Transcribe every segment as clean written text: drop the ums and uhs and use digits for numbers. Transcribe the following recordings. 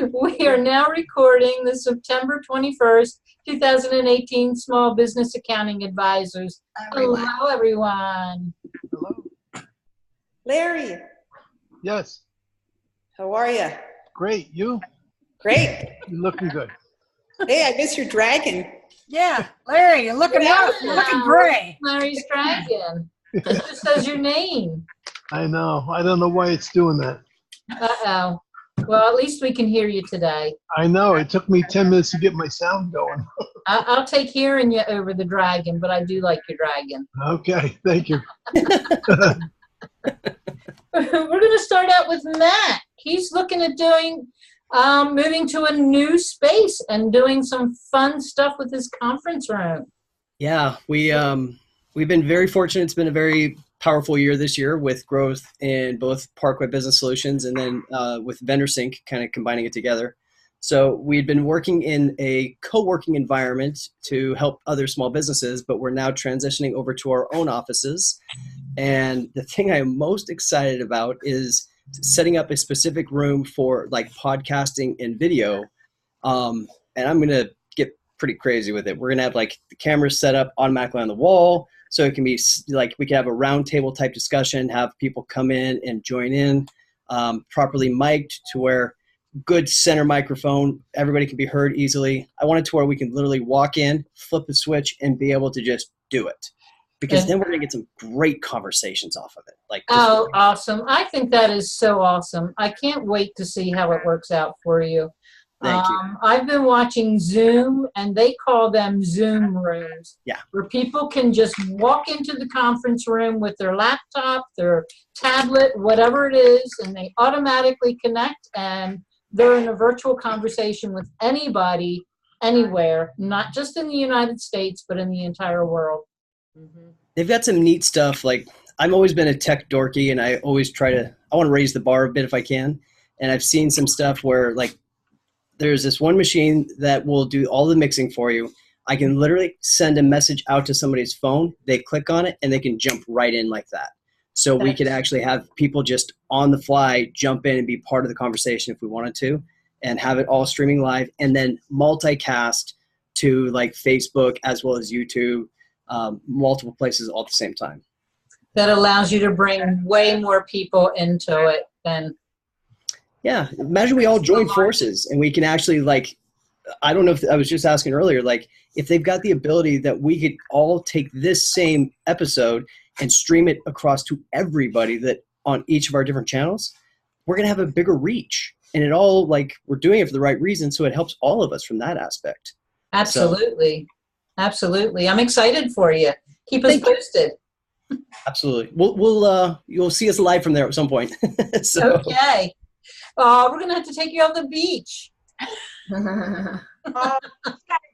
We are now recording the September 21st, 2018 Small Business Accounting Advisors. Hello, everyone. Hello. Larry, Yes. how are you? Great. You? Great. You're looking good. Hey, I miss your dragon. Yeah, Larry, you're looking Yeah. up. You're looking gray. Larry's Dragon. It just says your name. I know. I don't know why it's doing that. Uh-oh. Well, at least we can hear you today. I know. It took me 10 minutes to get my sound going. I'll take hearing you over the dragon, but I do like your dragon. Okay. Thank you. We're going to start out with Matt. He's looking at doing, moving to a new space and doing some fun stuff with his conference room. Yeah, we've been very fortunate. It's been a very powerful year this year with growth in both Parkway Business Solutions and then with VendorSync, kind of combining it together. So we'd been working in a co-working environment to help other small businesses, but we're now transitioning over to our own offices. And the thing I am most excited about is setting up a specific room for like podcasting and video. And I'm going to get pretty crazy with it. We're going to have like the cameras set up automatically on the wall. So it can be like we can have a round table type discussion, have people come in and join in, properly mic'd to where good center microphone, everybody can be heard easily. I want it to where we can literally walk in, flip the switch, and be able to just do it. Because then we're going to get some great conversations off of it. Oh, awesome. I think that is so awesome. I can't wait to see how it works out for you. Thank you. I've been watching Zoom, and they call them Zoom rooms. Yeah. Where people can just walk into the conference room with their laptop, their tablet, whatever it is, and they automatically connect, and they're in a virtual conversation with anybody, anywhere, not just in the United States, but in the entire world. Mm-hmm. They've got some neat stuff. Like I've always been a tech dorky, and I always I want to raise the bar a bit if I can. And I've seen some stuff where like there's this one machine that will do all the mixing for you. I can literally send a message out to somebody's phone. They click on it and they can jump right in like that. So we could actually have people just on the fly jump in and be part of the conversation if we wanted to, and have it all streaming live, and then multicast to like Facebook as well as YouTube, multiple places all at the same time. That allows you to bring way more people into it than. Yeah, imagine we all join forces and we can actually like, I don't know if I was just asking earlier, like if they've got the ability that we could all take this same episode and stream it across to everybody that on each of our different channels, we're going to have a bigger reach. And it all like, we're doing it for the right reason. So it helps all of us from that aspect. Absolutely. So, absolutely. I'm excited for you. Keep us posted. Absolutely. You'll see us live from there at some point. So. Okay. We're going to have to take you on the beach. It's got a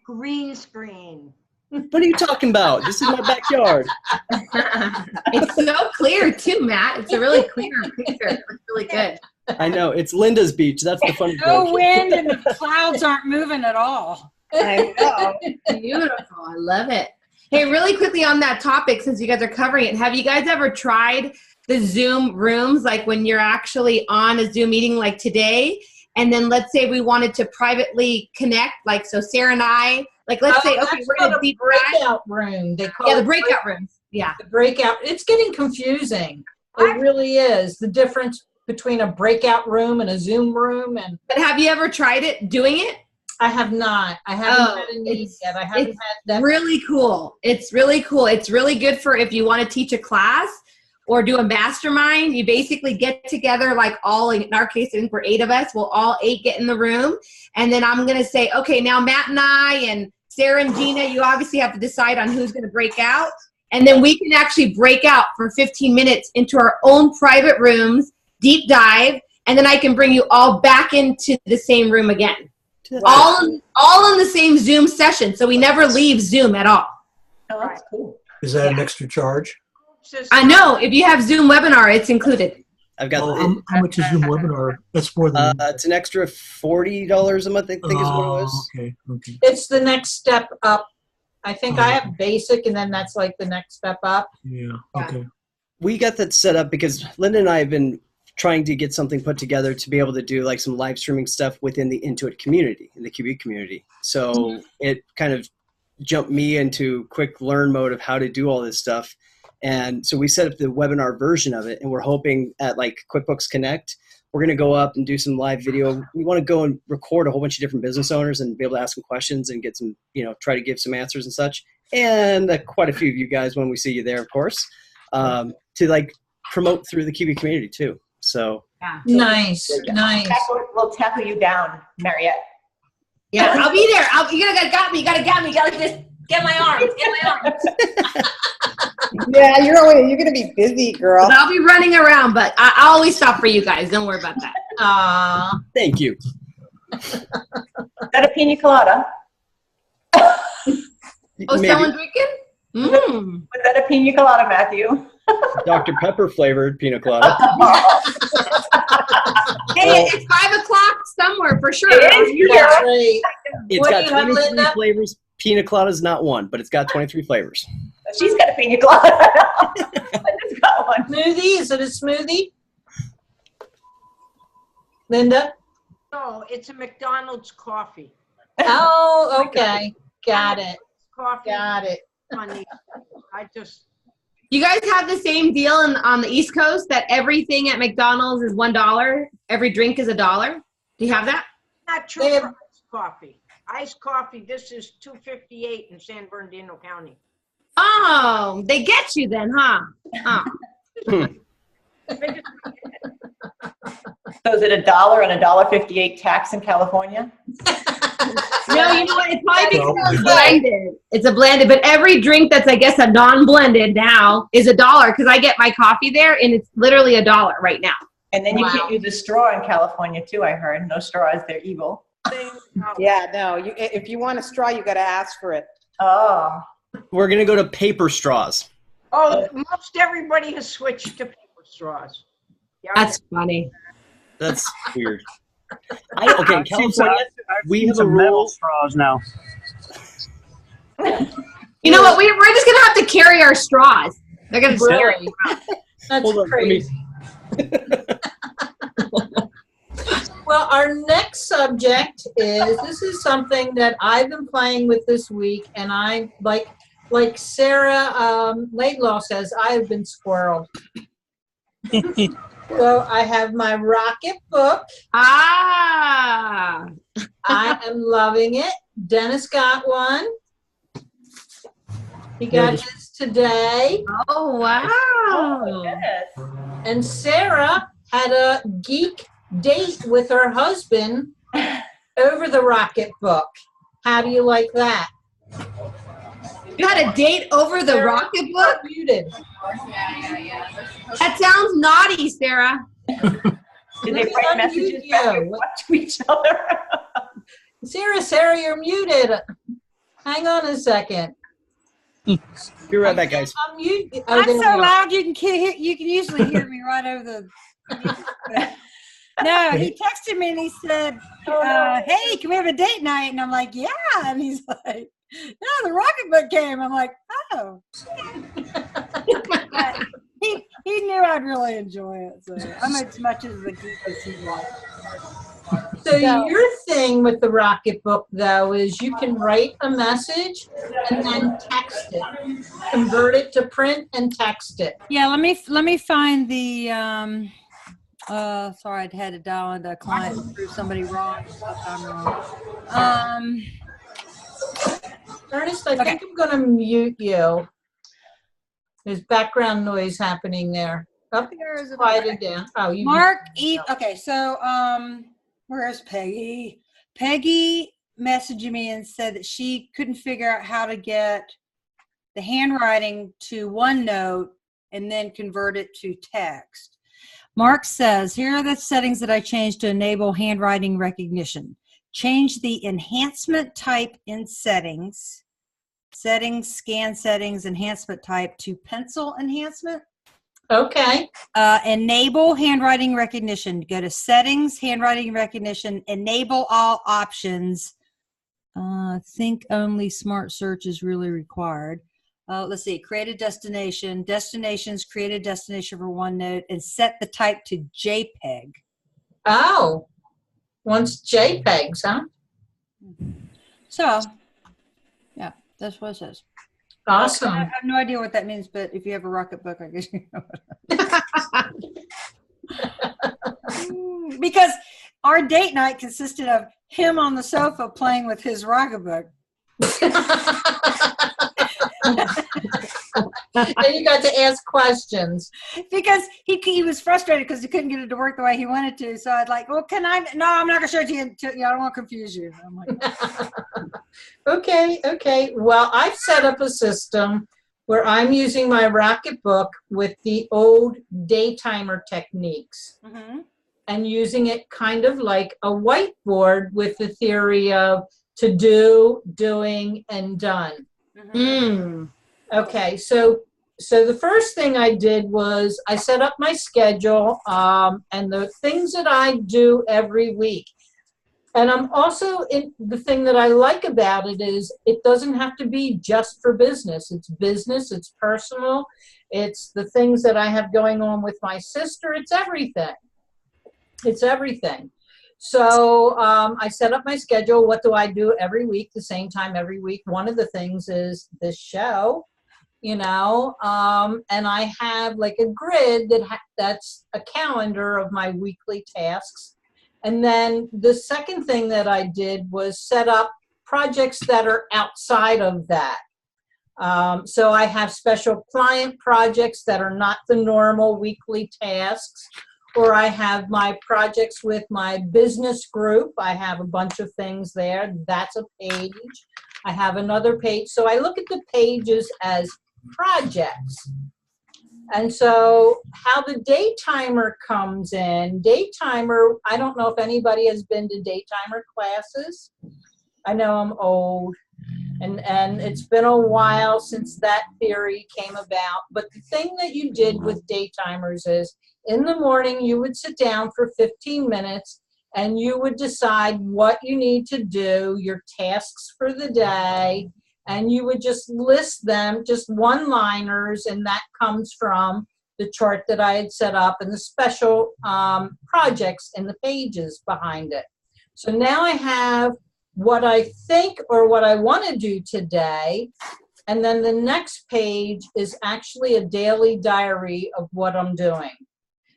green screen. What are you talking about? This is my backyard. It's so clear too, Matt. It's a really clear picture. It's really good. I know. It's Linda's beach. That's the funny No thing. wind and the clouds aren't moving at all. I know. Beautiful. I love it. Hey, really quickly on that topic, since you guys are covering it, have you guys ever tried the Zoom rooms, like when you're actually on a Zoom meeting like today, and then let's say we wanted to privately connect, like so Sarah and I, like let's say, okay, we're going to be breakout room. They call the breakout rooms. Yeah. The breakout. It's getting confusing. It really is. The difference between a breakout room and a Zoom room. But have you ever tried it, doing it? I have not. I haven't had a need yet. I haven't had that. Really cool. It's really cool. It's really good for if you want to teach a class or do a mastermind. You basically get together, like all, in our case, I think we're 8 of us. We'll all 8 get in the room. And then I'm going to say, okay, now Matt and I and Sarah and Gina, you obviously have to decide on who's going to break out. And then we can actually break out for 15 minutes into our own private rooms, deep dive, and then I can bring you all back into the same room again. Wow. All in the same Zoom session. So we never leave Zoom at all. Oh, that's cool. Is that an extra charge? I know. If you have Zoom webinar, it's included. I've got how much is Zoom webinar? That's more than it's an extra $40 a month, I think is what it was. Okay. It's the next step up. I think I have basic, and then that's like the next step up. Yeah. Okay. We got that set up because Linda and I have been trying to get something put together to be able to do like some live streaming stuff within the Intuit community, in the QB community. So it kind of jumped me into quick learn mode of how to do all this stuff. And so we set up the webinar version of it, and we're hoping at like QuickBooks Connect, we're going to go up and do some live video. We want to go and record a whole bunch of different business owners and be able to ask them questions and get some, try to give some answers and such. And quite a few of you guys, when we see you there, of course, to like promote through the QB community too. So Nice. We'll tackle you down, Mariette. Yeah, I'll be there. You gotta got me. You gotta like this. Get my arms. Yeah, you're gonna be busy, girl. But I'll be running around, but I'll always stop for you guys. Don't worry about that. thank you. Is that a pina colada? Oh, Maybe someone drinking? Was that a pina colada, Matthew? Dr. Pepper flavored pina colada. Hey, it's 5 o'clock somewhere for sure. It is. That's right. It's What got do you have, 23 Linda? flavors. Pina colada is not one, but it's got 23 flavors. She's got a pina colada. I just got one. Smoothie? Is it a smoothie? Linda? No, it's a McDonald's coffee. Oh, okay. Got it. Coffee. Got it. Honey. I just, You guys have the same deal on the East Coast that everything at McDonald's is $1. Every drink is $1. Do you have that? not true They have- for iced coffee. Iced coffee, this is $2.58 in San Bernardino County. Oh, they get you then, huh? Oh. So is it $1 and $1.58 tax in California? No, you know what? It's probably because it's blended. It's a blended, but every drink that's, I guess, a non-blended now is $1 because I get my coffee there and it's literally $1 right now. And then you Wow. can't use a straw in California too, I heard. No straws, they're evil. Yeah, no. If you want a straw, you got to ask for it. Oh. We're going to go to paper straws. Oh, most everybody has switched to paper straws. Yeah, That's funny. That's weird. Okay, I've seen California, we have a some metal rule. straws now. You know what? We're just going to have to carry our straws. They're going to carry Really? That's Hold on, let me- crazy. Well, our next subject this is something that I've been playing with this week, and I, like Sarah Laidlaw says, I have been squirreled. So I have my Rocket book. Ah. I am loving it. Dennis got one. He got his today. Oh, wow. Yes. And Sarah had a geek date with her husband over the Rocket book. How do you like that? You had a date over the Sarah, Rocket you're book? muted. That sounds naughty, Sarah. Did they Let me write unmute messages back you. and watch to each other? Sarah, you're muted. Hang on a second. Be right back, guys. Unmute. Oh, I'm there so we go. loud you can usually hear me right over the. No, he texted me and he said, "Hey, can we have a date night?" And I'm like, "Yeah." And he's like, "No, the Rocket book came." I'm like, "Oh." He knew I'd really enjoy it, so I'm as much as a geek as he was. So your thing with the Rocket book, though, is you can write a message and then text it. Convert it to print and text it. Yeah, let me find the sorry, I had to dial into a client and prove somebody wrong. I'm wrong. Ernest, I think I'm going to mute you. There's background noise happening there. Up here is quieted down. Oh, you. Mark, okay, so where's Peggy? Peggy messaged me and said that she couldn't figure out how to get the handwriting to OneNote and then convert it to text. Mark says, here are the settings that I changed to enable handwriting recognition. Change the enhancement type in settings, scan settings, enhancement type to pencil enhancement. Okay. Enable handwriting recognition. Go to settings, handwriting recognition, enable all options. Think only smart search is really required. Let's see, create a destination, destinations, create a destination for OneNote, and set the type to JPEG. Oh, wants JPEGs, huh? So, yeah, that's what it says. Awesome. I have no idea what that means, but if you have a Rocketbook, I guess you know what. Because our date night consisted of him on the sofa playing with his Rocketbook. And you got to ask questions. Because he was frustrated because he couldn't get it to work the way he wanted to. So I'd like, well, can I? No, I'm not going to show it to you. I don't want to confuse you. I'm like, Okay. Well, I've set up a system where I'm using my Rocketbook with the old day timer techniques and using it kind of like a whiteboard with the theory of to do, doing, and done. Okay, so the first thing I did was I set up my schedule and the things that I do every week. And I'm also, the thing that I like about it is it doesn't have to be just for business. It's business, it's personal, it's the things that I have going on with my sister, it's everything. It's everything. So I set up my schedule. What do I do every week, the same time every week? One of the things is this show, and I have like a grid that's a calendar of my weekly tasks. And then the second thing that I did was set up projects that are outside of that. So I have special client projects that are not the normal weekly tasks, or I have my projects with my business group. I have a bunch of things there. That's a page. I have another page. So I look at the pages as projects. And so how the day timer comes in, day timer, I don't know if anybody has been to day timer classes. I know I'm old, and it's been a while since that theory came about. But the thing that you did with day timers is in the morning you would sit down for 15 minutes and you would decide what you need to do, your tasks for the day, and you would just list them, just one-liners, and that comes from the chart that I had set up and the special projects and the pages behind it. So now I have what I think or what I want to do today, and then the next page is actually a daily diary of what I'm doing.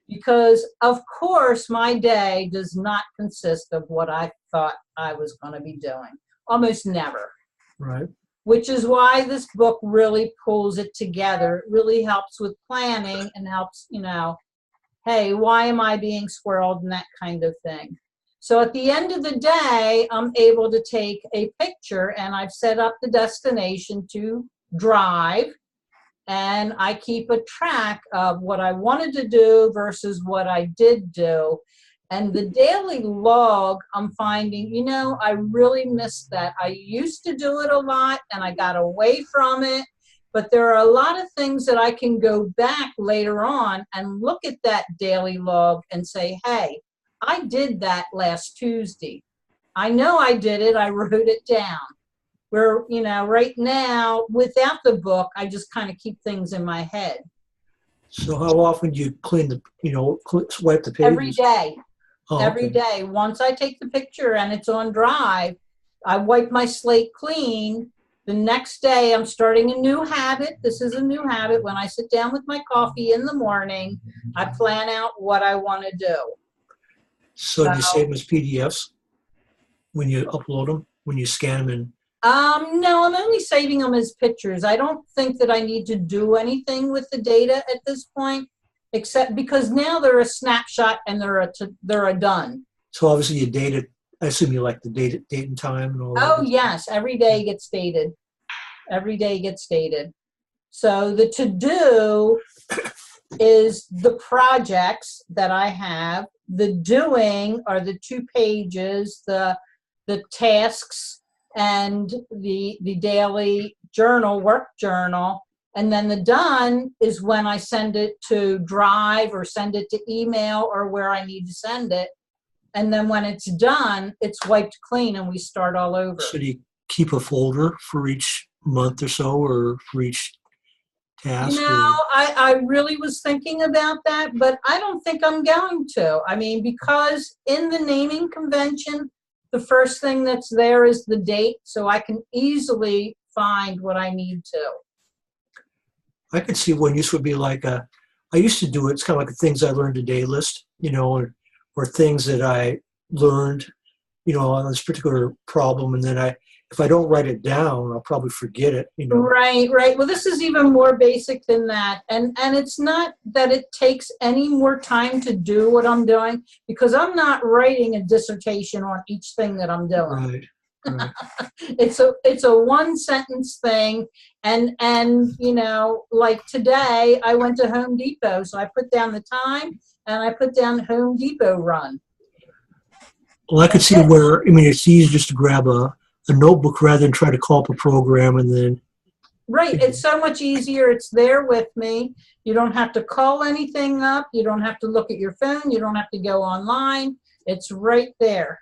Because, of course, my day does not consist of what I thought I was going to be doing. Almost never. Right. Which is why this book really pulls it together. It really helps with planning and helps, hey, why am I being squirreled and that kind of thing. So at the end of the day, I'm able to take a picture, and I've set up the destination to drive, and I keep a track of what I wanted to do versus what I did do. And the daily log, I'm finding, I really miss that. I used to do it a lot, and I got away from it. But there are a lot of things that I can go back later on and look at that daily log and say, hey, I did that last Tuesday. I know I did it. I wrote it down. Where, right now, without the book, I just kind of keep things in my head. So how often do you clean swipe the pages? Every day. Oh, Every okay. day. Once I take the picture and it's on Drive, I wipe my slate clean. The next day, I'm starting a new habit. This is a new habit. When I sit down with my coffee in the morning, I plan out what I want to do. So do you save them as PDFs when you upload them, when you scan them in? No, I'm only saving them as pictures. I don't think that I need to do anything with the data at this point, except because now they're a snapshot and they're a done. So obviously you date it. I assume you like the date and time and all that. Oh, yes. Every day gets dated. Every day gets dated. So the to-do is the projects that I have. The doing are the 2 pages, the tasks, and the daily journal, work journal. And then the done is when I send it to Drive or send it to email or where I need to send it. And then when it's done, it's wiped clean and we start all over. So do you keep a folder for each month or so, or for each task? I really was thinking about that, but I don't think I'm going to. I mean, because in the naming convention, the first thing that's there is the date, so I can easily find what I need to. I could see one use would be like I used to do it. It's kind of like a things I learned today list, or things that I learned, on this particular problem, and then if I don't write it down, I'll probably forget it. Right. Well, this is even more basic than that, and it's not that it takes any more time to do what I'm doing, because I'm not writing a dissertation on each thing that I'm doing. Right. It's a one sentence thing, and like today I went to Home Depot, so I put down the time and I put down Home Depot run. Well, I could see where, it's easy just to grab a notebook rather than try to call up a program and then. Right, it's so much easier. It's there with me. You don't have to call anything up. You don't have to look at your phone. You don't have to go online. It's right there.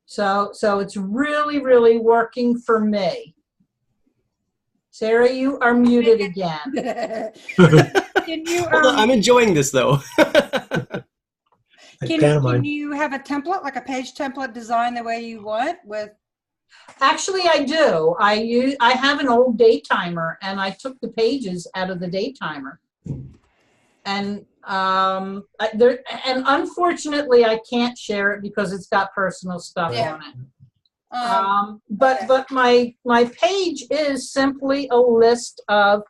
So it's really, really working for me. Sarah, you are muted again. Can you, I'm enjoying this though. can you have a template, like a page template design the way you want with? Actually, I do. I have an old day timer, and I took the pages out of the day timer. And unfortunately I can't share it because it's got personal stuff on it. But my page is simply a list of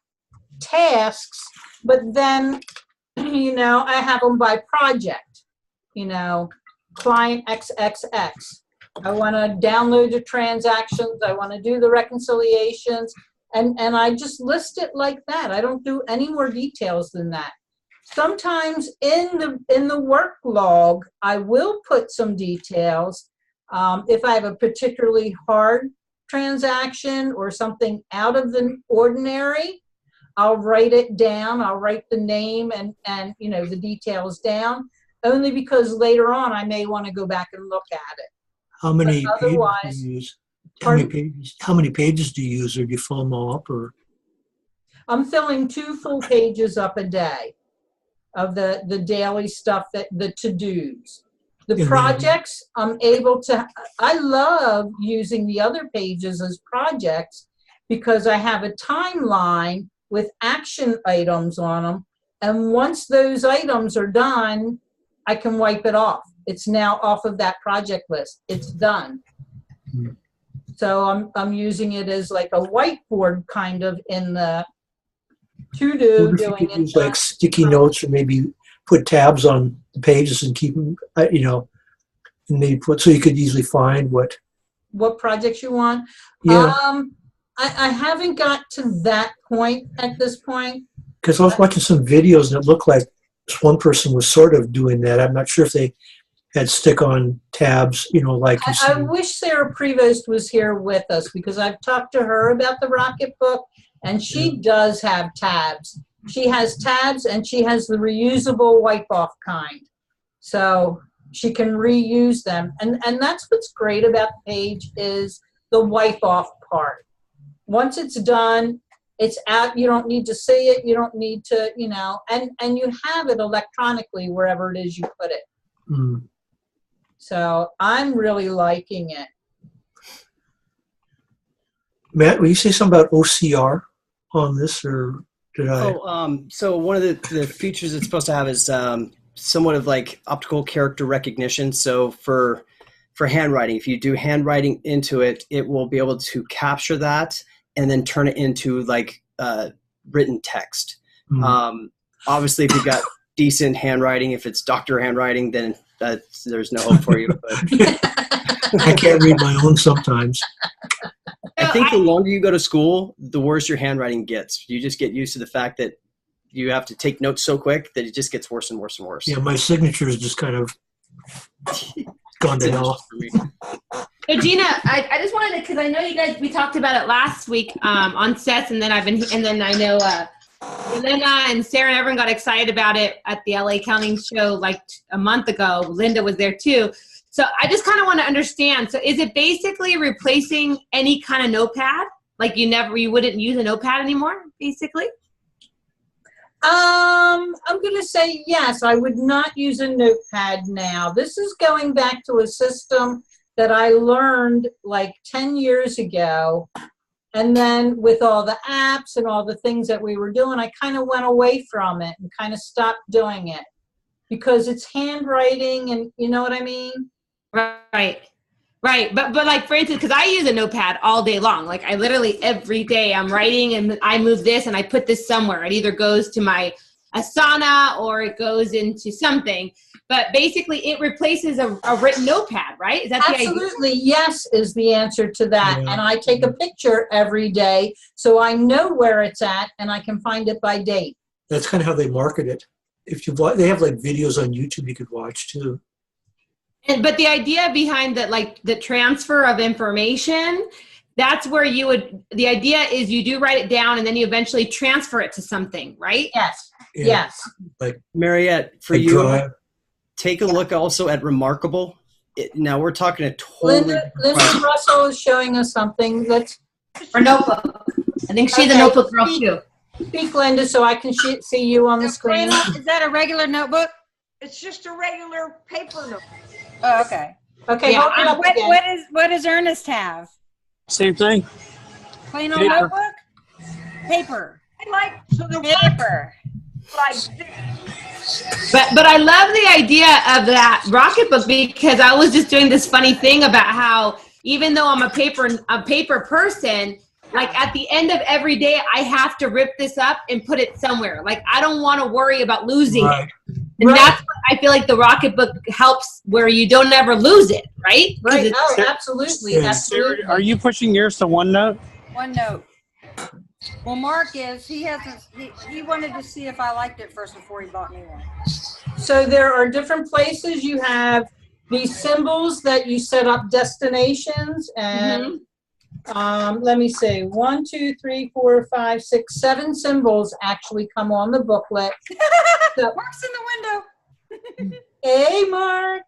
tasks, but then I have them by project. Client XXX. I want to download the transactions. I want to do the reconciliations, and I just list it like that. I don't do any more details than that. Sometimes in the work log, I will put some details. If I have a particularly hard transaction or something out of the ordinary, I'll write it down. I'll write the name and the details down, only because later on I may want to go back and look at it. How many pages do you use? How many pages do you use, or do you fill them all up? Or I'm filling 2 full pages up a day of the daily stuff, the to-dos. The projects, I'm able to, I love using the other pages as projects because I have a timeline with action items on them. And once those items are done, I can wipe it off. It's now off of that project list. It's done. Mm-hmm. So I'm using it as like a whiteboard kind of in the to-do doing it. Use like sticky notes, or maybe put tabs on the pages and keep them, and maybe so you could easily find what projects you want. Yeah. I haven't got to that point at this point. Because I was watching some videos and it looked like this one person was sort of doing that. I'm not sure if they had stick-on tabs, like you see. I wish Sarah Prevost was here with us, because I've talked to her about the Rocket Book, and she does have tabs. She has tabs, and she has the reusable wipe-off kind. So she can reuse them. And that's what's great about the page is the wipe-off part. Once it's done, it's out. You don't need to see it. You don't need to, and you have it electronically wherever it is you put it. Mm. So I'm really liking it. Matt, will you say something about OCR on this, or did I? So one of the features it's supposed to have is somewhat of like optical character recognition. So for handwriting, if you do handwriting into it, it will be able to capture that and then turn it into like written text. Mm-hmm. Obviously, if you've got decent handwriting, if it's doctor handwriting, then there's no hope for you. But I can't read my own sometimes. I think the longer you go to school, the worse your handwriting gets. You just get used to the fact that you have to take notes so quick that it just gets worse and worse and worse. Yeah, my signature is just kind of gone to hell. So Gina, I just wanted to, because I know you guys, we talked about it last week on sets, and then I know Linda and Sarah and everyone got excited about it at the LA Accounting Show like a month ago. Linda was there too. So I just kind of want to understand. So is it basically replacing any kind of notepad? Like you wouldn't use a notepad anymore, basically? I'm going to say yes. I would not use a notepad now. This is going back to a system that I learned like 10 years ago. And then with all the apps and all the things that we were doing, I kind of went away from it and kind of stopped doing it because it's handwriting and you know what I mean? Right. Right. But like, for instance, because I use a notepad all day long. Like I literally every day I'm writing and I move this and I put this somewhere. It either goes to my Asana or it goes into something. But basically it replaces a written notepad, right? Is that the idea? Absolutely, yes is the answer to that. Yeah. And I take a picture every day so I know where it's at and I can find it by date. That's kind of how they market it. If you watch, they have like videos on YouTube you could watch too. But the idea behind that, like the transfer of information, that's where you would, the idea is you do write it down and then you eventually transfer it to something, right? Yes, Yeah. yes. Like Mariette, for like you, Drive. take a look also at Remarkable. Now we're talking a totally Linda different- Russell is showing us something. Let's Or notebook. I think she's a Okay. notebook girl too. speak, Linda, so I can see you on the screen. Is that a regular notebook? It's just a regular paper notebook. Oh, okay. Okay, Yeah, hold it up again. What does Ernest have? Same thing. Plain old Paper. notebook? Paper. I like, so the Paper. like this. But I love the idea of that Rocketbook because I was just doing this funny thing about how even though I'm a paper person, like at the end of every day, I have to rip this up and put it somewhere. Like I don't want to worry about losing Right. it. And that's what I feel like the Rocketbook helps where you don't ever lose it, right? 'Cause Right, it's- oh, absolutely, Yeah. absolutely. Are you pushing yours to OneNote? OneNote. Well, Mark is. He hasn't. He wanted to see if I liked it first before he bought me one. So there are different places. You have these symbols that you set up destinations and let me see, 1, 2, 3, 4, 5, 6, 7 symbols actually come on the booklet. So, Mark's in the window. hey, Mark.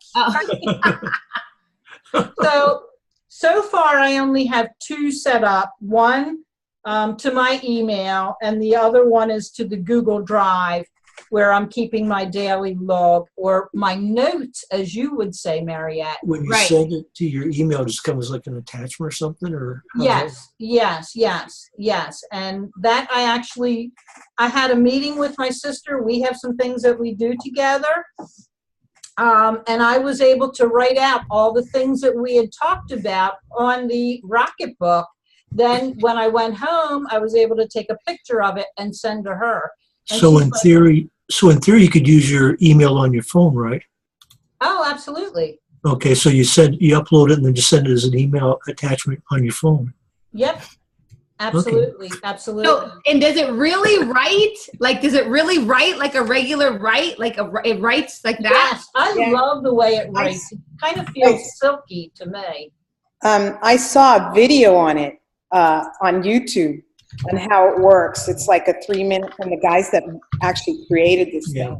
Oh. So far I only have 2 set up. One to my email and the other one is to the Google Drive where I'm keeping my daily log or my notes, as you would say, Mariette. When you Right. send it to your email, it just comes like an attachment or something, or how does Yes. And that I had a meeting with my sister. We have some things that we do together. And I was able to write out all the things that we had talked about on the Rocketbook. Then when I went home, I was able to take a picture of it and send to her. And So she's in like, theory, you could use your email on your phone, right? oh, absolutely. Okay, so you upload it and then just send it as an email attachment on your phone. Yep. Absolutely. Absolutely. So, and does it really write? Like, does it really write like a regular write? Like it writes like that? Yes, I Yeah. love the way it writes. It kind of feels silky to me. I saw a video on it on YouTube on how it works. It's like a 3-minute from the guys that actually created this Yeah.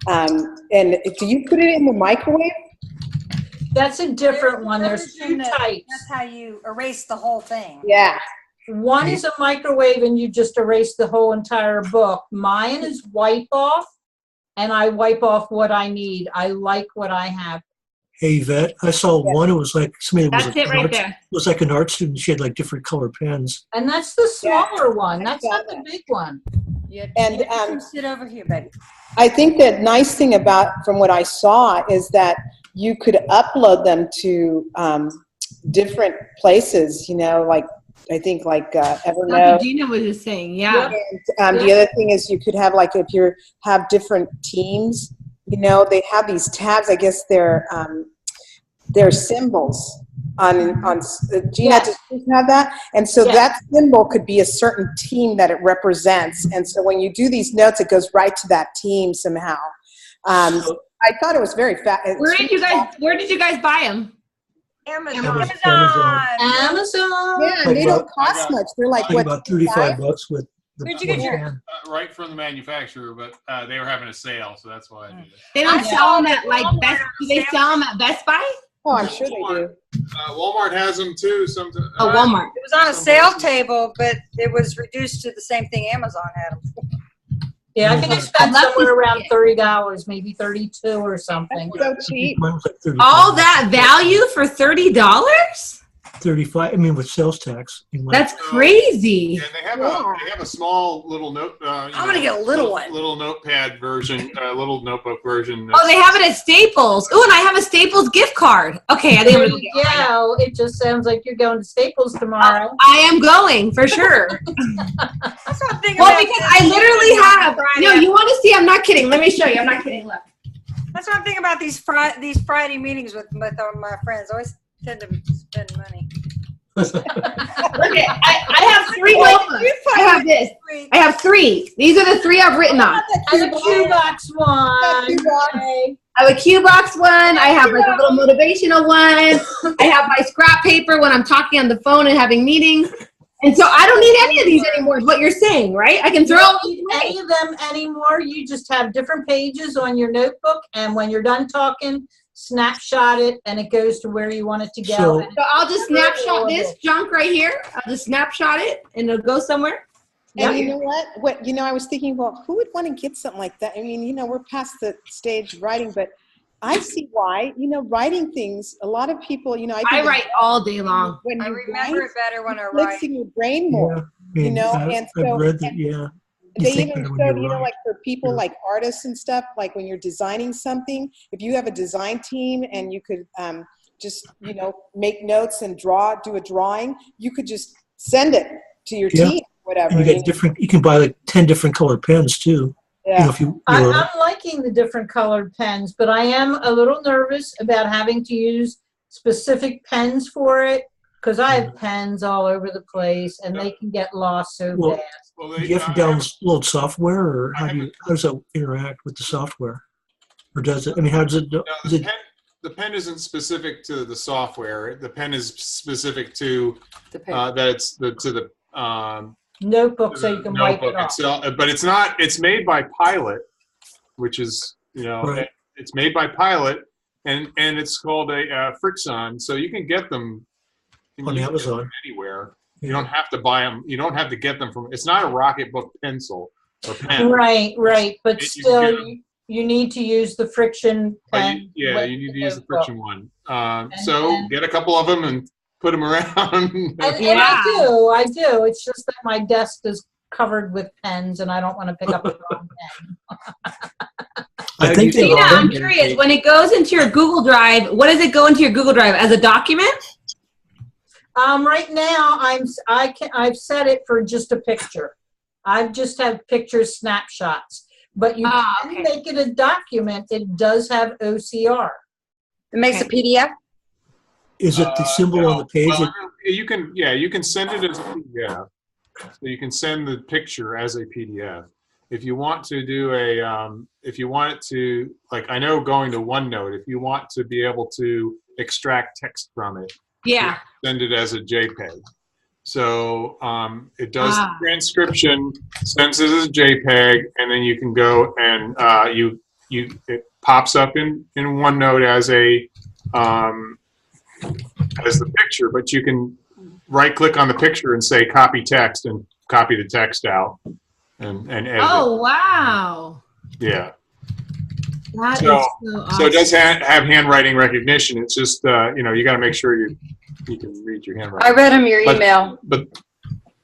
thing. And do you put it in the microwave? That's a different one. There's Version 2 that- types. That's how you erase the whole thing. Yeah. One is a microwave and you just erase the whole entire book. Mine is wipe off and I wipe off what I need. I like what I have. Hey, Yvette, I saw one. It was like somebody that was That's like it an right art, there. it was like an art student. She had like different color pens. And that's the smaller one. I That's saw not the that. big one. And You can sit over here, baby. I think the nice thing about, from what I saw, is that you could upload them to different places, you know, like, I think like Dr. Evernote. Gina was just saying, yeah. And the other thing is you could have, like, if you have different teams, you know, they have these tabs. I guess they're symbols on Gina. Yes. Does you have that? And so Yes. that symbol could be a certain team that it represents. And so when you do these notes, it goes right to that team somehow. I thought it was very fast. Where did you guys buy them? Amazon. Amazon. Amazon. Yeah, and they don't cost much. They're like, Like what, about $35 with the Where'd you get one your- pen. Right from the manufacturer, but they were having a sale, so that's why I did it. They don't I sell saw them them at like at Best. Walmart Do they sell them at Best Buy? Oh, I'm sure they do. Walmart has them too. Sometimes. Oh, Walmart. It was on a sale table, but it was reduced to the same thing Amazon had them. Yeah, I think I spent I'd love to somewhere see around it. $30, maybe 32 or something. So cheap. Mine was like 35. All that value for $30? 35. I mean, with sales tax. You might- That's crazy. And they have a small little note. I'm gonna get a little one. Little notepad version, little notebook version. Oh, they have it at Staples. Oh, and I have a Staples gift card. Okay, I think I'm There gonna you get one. go. It just sounds like you're going to Staples tomorrow. I am going for sure. That's what I'm thinking Well, about because this I literally have. Friday No, you want to see? I'm not kidding. Let me show you. I'm not kidding. Look. That's what I'm thinking about these Friday meetings with my friends. I always tend to spend money. Look at. I have 3 notebooks. I have this. I have 3. These are the 3 I've written on. And a Q box one. I have a Q box one. I have like a little motivational one. I have my scrap paper when I'm talking on the phone and having meetings. And so I don't need any of these anymore, is what you're saying, right? I can You throw don't them need away. any of them anymore. You just have different pages on your notebook, and when you're done talking, snapshot it, and it goes to where you want it to go. So- So I'll just snapshot this junk right here. I'll just snapshot it, and it'll go somewhere. And you know what? I was thinking, well, who would want to get something like that? I mean, we're past the stage of writing, but I see why. Writing things, a lot of people, I write all day long. When I you remember write, it better when I it clicks write. in your brain more. Yeah, I mean, and so- I've read that. Yeah. You They think even better when showed, you write. like for people Yeah. like artists and stuff, like when you're designing something, if you have a design team and you could just, make notes and do a drawing, you could just send it to your Yeah. team, whatever. And you get different. You can buy like 10 different color pens too. Yeah. If you. I'm liking the different colored pens, but I am a little nervous about having to use specific pens for it because I have pens all over the place and they can get lost so Well, fast. Well, Do you have to download software, or how does that interact with the software, or does it? I mean, how does it? No, Is it the pen isn't specific to the software. The pen is specific to The paper. that it's to the Notebook so you can wipe it notebook off. itself. But it's not. It's made by Pilot, which is Right. it's made by Pilot, and it's called a Frixon. So you can get them On you can get Amazon. them anywhere. You don't have to buy them. You don't have to get them from. It's not a Rocketbook pencil or pen. Right, but You can still get 'em. you need to use the friction But pen. you with need to the use the notebook. friction one. So get a couple of them and put them around. And Yeah. I do. It's just that my desk is covered with pens and I don't want to pick up the wrong pen. I think Tina, they're all I'm in curious. When it goes into your Google Drive, what does it go into your Google Drive as a document? Right now, I've set it for just a picture. I've just had picture snapshots, but you can okay. make it a document. It does have OCR. It makes a PDF? Is it the symbol on the page? Well, you can send it as a PDF. So you can send the picture as a PDF. If you want to do if you want it to, like, I know going to OneNote, if you want to be able to extract text from it, Yeah. send it as a JPEG. So it does Ah. the transcription, sends it as a JPEG, and then you can go and it pops up in OneNote as the picture, but you can right click on the picture and say copy text and copy the text out and edit Oh, wow. it. Yeah. That is So- so awesome. So it does have handwriting recognition. It's just you got to make sure you can read your handwriting. I read him your But- email. But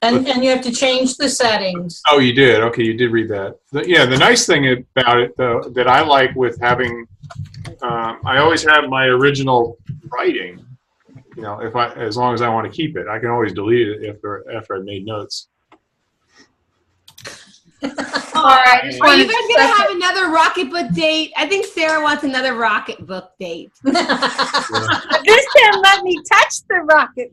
And you have to change the settings. oh, you did. Okay, you did read that. The nice thing about it, though, that I like with having, I always have my original writing. As long as I want to keep it, I can always delete it after I made notes. All right. Are you guys going to have another Rocketbook date? I think Sarah wants another Rocketbook date. This time let me touch the rocket.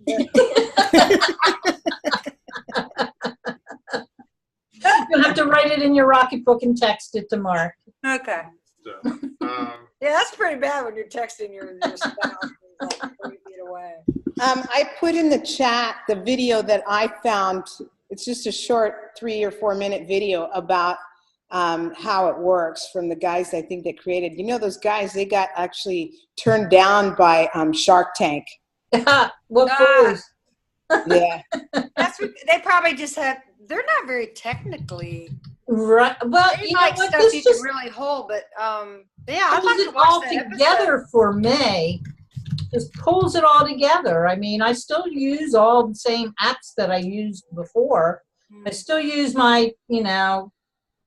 You'll have to write it in your Rocketbook and text it to Mark. Okay. So, Yeah, that's pretty bad when you're texting your spouse who's like 3 feet away. I put in the chat the video that I found. It's just a short 3 or 4 minute video about how it works from the guys I think that created. Those guys, they got actually turned down by Shark Tank. What fools? Yeah. That's what, they probably just have. They're not very technically. Right. Well, They you know like what? stuff This you can just really hold, but yeah, I'd like pulls to it all watch that episode. together for me. Just pulls it all together. I mean, I still use all the same apps that I used before. I still use my,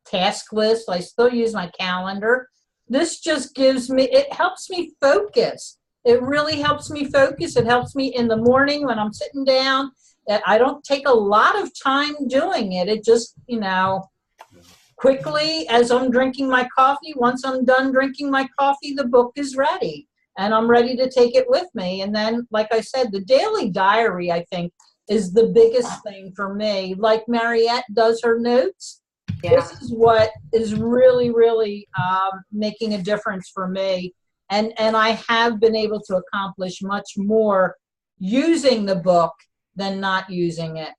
task list. I still use my calendar. This just it helps me focus. It really helps me focus. It helps me in the morning when I'm sitting down. I don't take a lot of time doing it. It just, quickly as I'm drinking my coffee, once I'm done drinking my coffee, the book is ready and I'm ready to take it with me. And then, like I said, the daily diary, I think, is the biggest thing for me. Like Mariette does her notes. Yeah. This is what is really, really making a difference for me. And I have been able to accomplish much more using the book than not using it.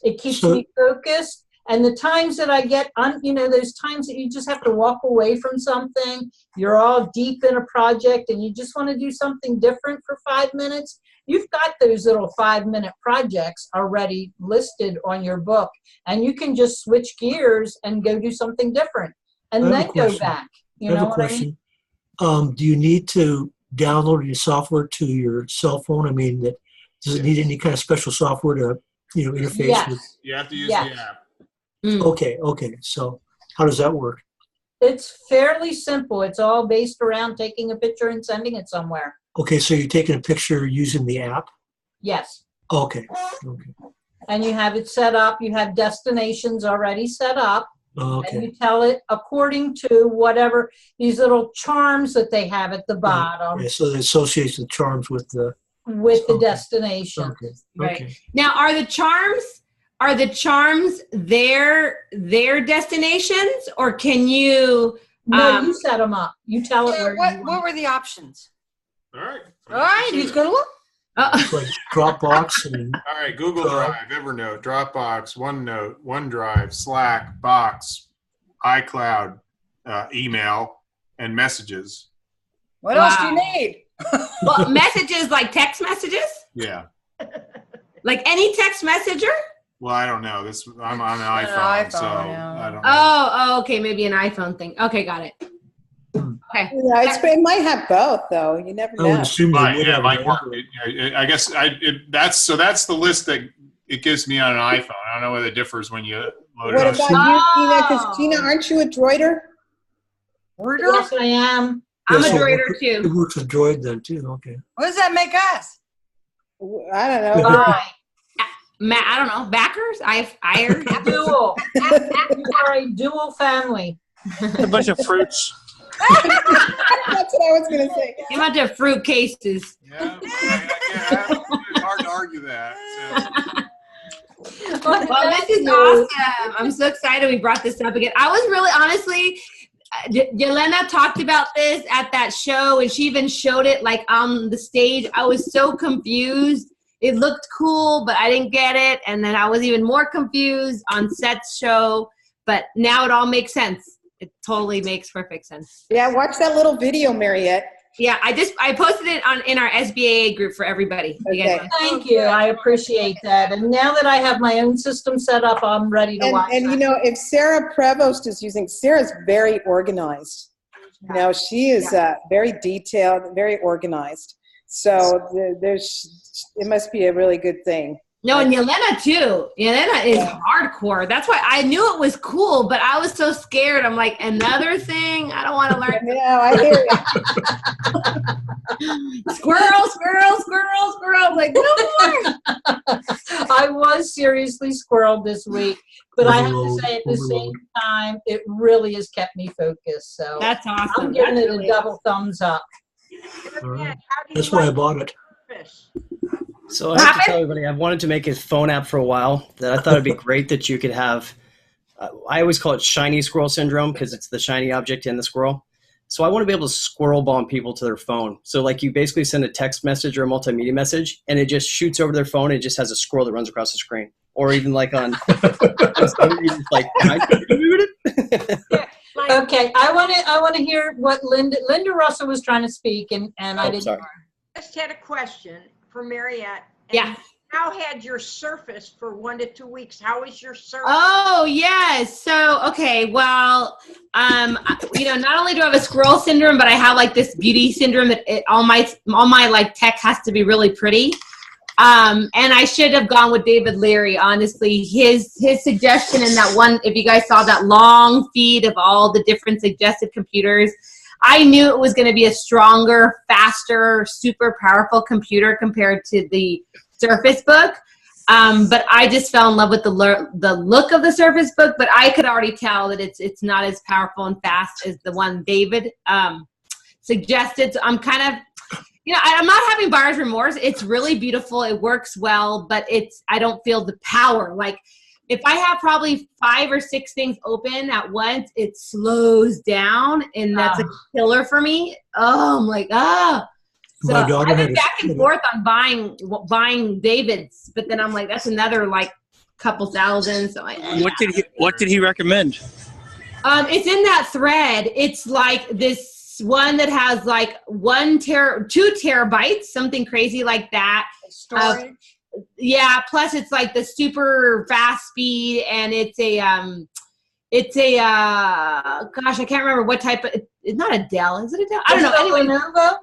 It keeps me focused. And the times that I get, those times that you just have to walk away from something, you're all deep in a project and you just want to do something different for 5 minutes, you've got those little 5-minute projects already listed on your book. And you can just switch gears and go do something different and then go back. You know what I mean? Do you need to download any software to your cell phone? I mean, does it need any kind of special software to, interface Yes. with? You have to use Yes. the app. Okay. So how does that work? It's fairly simple. It's all based around taking a picture and sending it somewhere. Okay, so you're taking a picture using the app? Yes. Okay. And you have it set up. You have destinations already set up. And Okay. you tell it according to whatever these little charms that they have at the bottom Yeah, so it associates the charms with the. with the destination. Okay. Right. Okay. Now, are the charms their destinations, or can you? No, you set them up. You tell it where you What want. were the options? All right. All right, he's gonna look. It's like Dropbox and. All right, Google Drive, Evernote, Dropbox, OneNote, OneDrive, Slack, Box, iCloud, email, and messages. What else do you need? Well, messages like text messages, Yeah. like any text messenger. Well, I don't know. I'm on an iPhone, so yeah. I don't know. Oh, okay, maybe an iPhone thing. Okay, got it. Okay. Yeah, it might have both, though. You never I would know. assume they would have might an work. Android. I guess that's the list that it gives me on an iPhone. I don't know whether it differs when you load What it about on. you, Tina? Because Tina, aren't you a droider? Yes, I am. I'm a Yeah, so droider It too. works with Droid then too. Okay. What does that make us? I don't know. Right. I don't know. Backers? Dual. You are a dual family. A bunch of fruits. That's what I was going to say. You might have fruit cases. Yeah, it's hard to argue that. So. Well, this is awesome. I'm so excited we brought this up again. I was really, honestly, Yelena talked about this at that show, and she even showed it like on the stage. I was so confused. It looked cool, but I didn't get it. And then I was even more confused on Seth's show. But now it all makes sense. It totally makes perfect sense. Yeah, watch that little video, Mariette. Yeah, I posted it in our SBAA group for everybody. You guys Okay. want- Thank you. I appreciate that. And now that I have my own system set up, I'm ready to watch And that. you know, if Sarah Prevost is Sarah's very organized. You know, she is very detailed, very organized. So it must be a really good thing. No, and Yelena too. Yelena is hardcore. That's why I knew it was cool, but I was so scared. I'm like, another thing? I don't want to learn. Yeah, I hear you. Squirrel, squirrel, squirrel, squirrel. I'm like, no more. I was seriously squirreled this week, but I have to say at the same time, it really has kept me focused. So That's awesome. I'm giving That's it really a double thumbs up. All right. How do you That's why I like bought it. fish? So I have to tell everybody, I've wanted to make a phone app for a while. That I thought it'd be great that you could have. I always call it shiny squirrel syndrome because it's the shiny object in the squirrel. So I want to be able to squirrel bomb people to their phone. So like you basically send a text message or a multimedia message, and it just shoots over their phone. And it just has a squirrel that runs across the screen, or even like on. like, Okay, I want to hear what Linda Russell was trying to speak, and I didn't. Sorry. Just had a question for Mariette. Yeah. Now had your Surface for 1 to 2 weeks. How is your Surface? Oh, yes. So, okay, well, not only do I have a scroll syndrome, but I have like this beauty syndrome that all my like tech has to be really pretty. And I should have gone with David Leary, honestly. His suggestion in that one, if you guys saw that long feed of all the different suggested computers, I knew it was going to be a stronger, faster, super powerful computer compared to the Surface Book. But I just fell in love with the look of the Surface Book, but I could already tell that it's not as powerful and fast as the one David suggested. So I'm kind of, I'm not having buyer's remorse. It's really beautiful. It works well, but I don't feel the power. Like if I have probably 5 or 6 things open at once, it slows down, and that's a killer for me. Oh, I'm like, So My daughter I've had been a- back and forth on buying David's, but then I'm like, that's another like couple thousand. So What did he recommend? it's in that thread. It's like this one that has like 2 terabytes, something crazy like that. Storage. Yeah. Plus it's like the super fast speed, and it's a gosh, I can't remember what type of, it's not a Dell. Is it a Dell? I don't know. Anyway, Lenovo?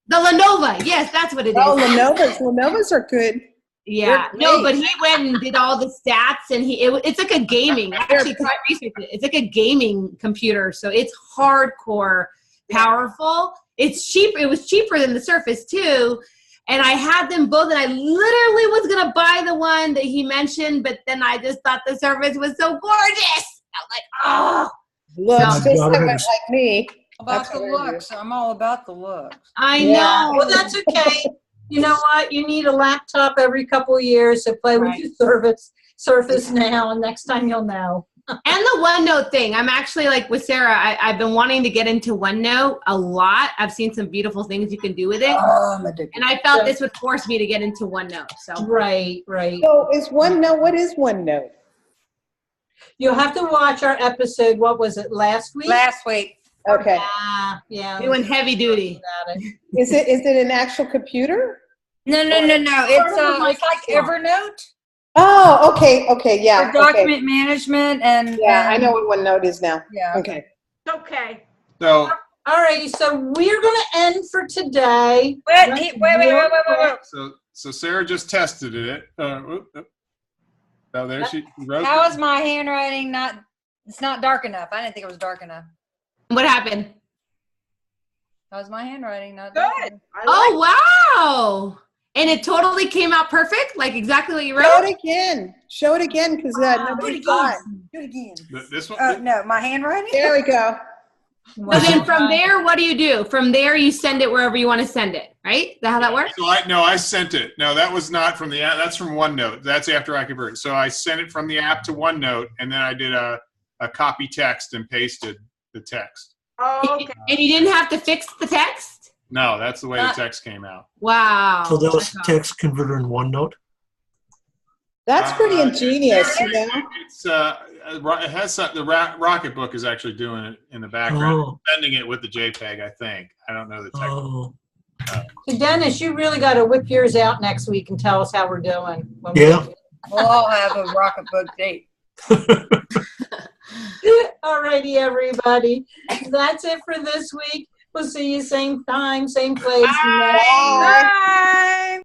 the Lenovo. Yes, that's what it is. Oh, Lenovo's are good. Yeah, They're no, great. but he went and did all the stats, and it's like a gaming. Actually, 'cause I researched it, it's like a gaming computer, so it's hardcore powerful. It's cheap. It was cheaper than the Surface too, and I had them both. And I literally was gonna buy the one that he mentioned, but then I just thought the Surface was so gorgeous. I'm like, oh, Looks My just daughter like, had a- like me. About That's the what I do. looks. I'm all about the looks. I Yeah. know. Well, that's okay. You know what? You need a laptop every couple of years, so play with your Surface now, and next time you'll know. And the OneNote thing. I'm actually like with Sarah, I've been wanting to get into OneNote a lot. I've seen some beautiful things you can do with it. Oh, I'm addicted. And I felt this would force me to get into OneNote. So Right. So is OneNote, what is OneNote? You'll have to watch our episode. What was it, last week? Last week. Okay. Yeah. doing heavy duty. About it. Is it an actual computer? No. It's like Evernote Oh, okay, yeah. for document management and Yeah, I know what OneNote is now. Yeah. Okay. Okay. So, Alrighty, so we're going to end for today. Wait. so Sarah just tested it. Oh, there she wrote. How is my handwriting not? It's not dark enough. I didn't think it was dark enough. What happened? How's my handwriting not dark Good. enough? I like Oh, wow. And it totally came out perfect? Like exactly what you Show wrote? it again. Show it again, because nobody saw it. Do it again. This one. No, my handwriting? There we go. So then from there, what do you do? From there, you send it wherever you want to send it, right? Is that how that works? So I sent it. No, that was not from the app. That's from OneNote. That's after I converted. So I sent it from the app to OneNote, and then I did a copy text and pasted the text. Oh, okay. And you didn't have to fix the text? No, that's the way the text came out. Wow. So that was That's text converter in OneNote. That's pretty ingenious, you know? It's it has the Rocket Book is actually doing it in the background, Oh. sending it with the JPEG. I think. I don't know the technical. Oh. So Dennis, you really got to whip yours out next week and tell us how we're doing. when we Yeah. do We'll all have a Rocket Book date. it. Alrighty, everybody. That's it for this week. We'll see you same time, same place. Bye. Bye. Bye.